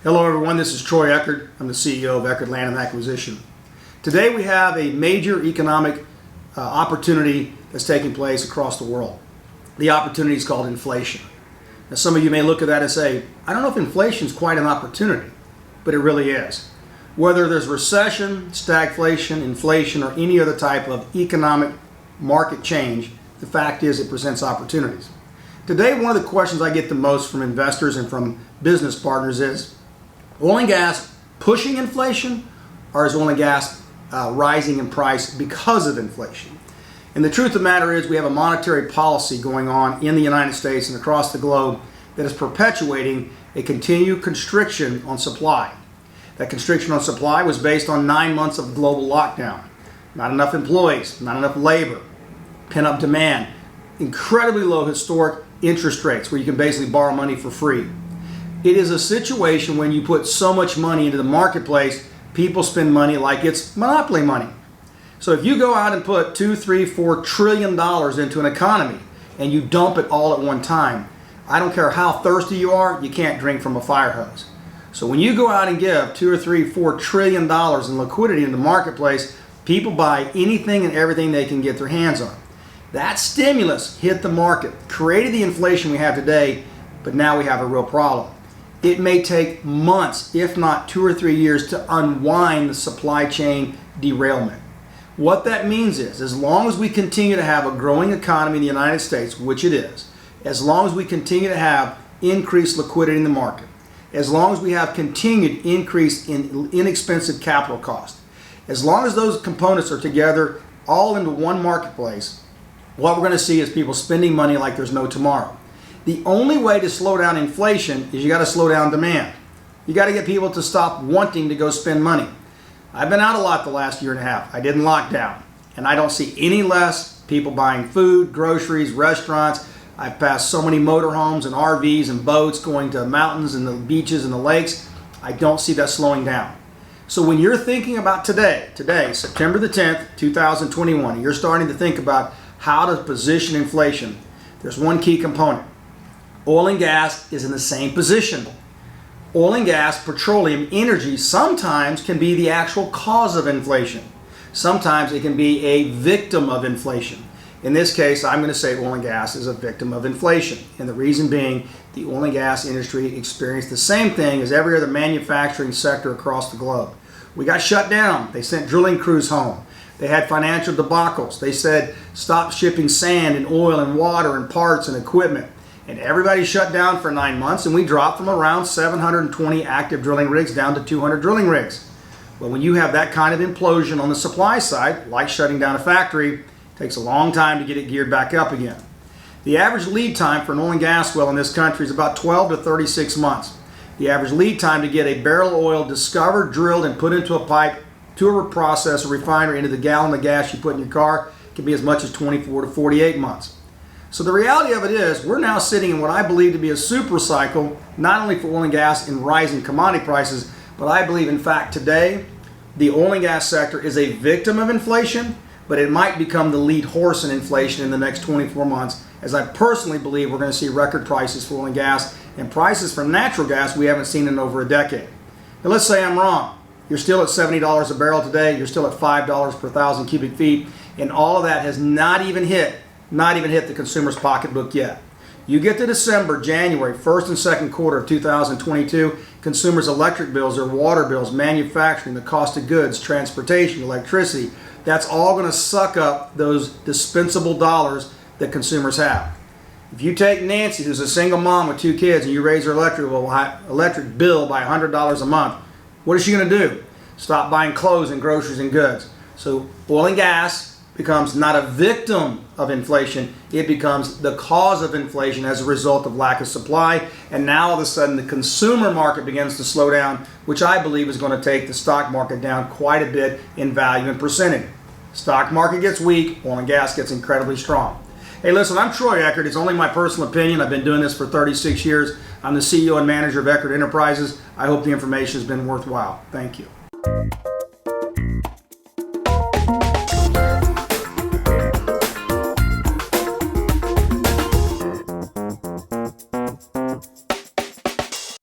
Hello everyone, this is Troy Eckard. I'm the CEO of Eckard Land and Acquisition. Today we have a major economic opportunity that's taking place across the world. The opportunity is called inflation. Now some of you may look at that and say, I don't know if inflation is quite an opportunity, but it really is. Whether there's recession, stagflation, inflation, or any other type of economic market change, the fact is it presents opportunities. Today, one of the questions I get the most from investors and from business partners is, oil and gas pushing inflation, or is oil and gas rising in price because of inflation? And the truth of the matter is we have a monetary policy going on in the United States and across the globe that is perpetuating a continued constriction on supply. That constriction on supply was based on 9 months of global lockdown. Not enough employees, not enough labor, pent-up demand, incredibly low historic interest rates where you can basically borrow money for free. It is a situation when you put so much money into the marketplace, people spend money like it's monopoly money. So if you go out and put $2, $3, $4 trillion into an economy and you dump it all at one time, I don't care how thirsty you are, you can't drink from a fire hose. So when you go out and give $2 or $3, $4 trillion in liquidity in the marketplace, people buy anything and everything they can get their hands on. That stimulus hit the market, created the inflation we have today, but now we have a real problem. It may take months, if not 2 or 3 years, to unwind the supply chain derailment. What that means is, as long as we continue to have a growing economy in the United States, which it is, as long as we continue to have increased liquidity in the market, as long as we have continued increase in inexpensive capital cost, as long as those components are together all into one marketplace, what we're going to see is people spending money like there's no tomorrow. The only way to slow down inflation is you got to slow down demand. You got to get people to stop wanting to go spend money. I've been out a lot the last year and a half. I didn't lock down, and I don't see any less people buying food, groceries, restaurants. I've passed so many motorhomes and RVs and boats going to mountains and the beaches and the lakes. I don't see that slowing down. So when you're thinking about today, September the 10th, 2021, and you're starting to think about how to position inflation, there's one key component. Oil and gas is in the same position. Oil and gas, petroleum, energy sometimes can be the actual cause of inflation. Sometimes it can be a victim of inflation. In this case, I'm going to say oil and gas is a victim of inflation. And the reason being, the oil and gas industry experienced the same thing as every other manufacturing sector across the globe. We got shut down. They sent drilling crews home. They had financial debacles. They said stop shipping sand and oil and water and parts and equipment. And everybody shut down for 9 months, and we dropped from around 720 active drilling rigs down to 200 drilling rigs. Well, when you have that kind of implosion on the supply side, like shutting down a factory, it takes a long time to get it geared back up again. The average lead time for an oil and gas well in this country is about 12 to 36 months. The average lead time to get a barrel of oil discovered, drilled, and put into a pipe to a processor, refinery, into the gallon of gas you put in your car can be as much as 24 to 48 months. So the reality of it is we're now sitting in what I believe to be a super cycle, not only for oil and gas and rising commodity prices, but I believe in fact today the oil and gas sector is a victim of inflation, but it might become the lead horse in inflation in the next 24 months, as I personally believe we're going to see record prices for oil and gas and prices for natural gas we haven't seen in over a decade. Now let's say I'm wrong. You're still at $70 a barrel today, you're still at $5 per thousand cubic feet, and all of that has not even hit the consumer's pocketbook yet. You get to December, January, first and second quarter of 2022, consumers' electric bills, their water bills, manufacturing, the cost of goods, transportation, electricity, that's all going to suck up those dispensable dollars that consumers have. If you take Nancy, who's a single mom with 2 kids, and you raise her electric bill by $100 a month, what is she going to do? Stop buying clothes and groceries and goods. So oil and gas becomes not a victim of inflation, it becomes the cause of inflation as a result of lack of supply. And now all of a sudden the consumer market begins to slow down, which I believe is going to take the stock market down quite a bit in value and percentage. Stock market gets weak, oil and gas gets incredibly strong. Hey listen, I'm Troy Eckard. It's only my personal opinion. I've been doing this for 36 years. I'm the CEO and manager of Eckard Enterprises. I hope the information has been worthwhile. Thank you.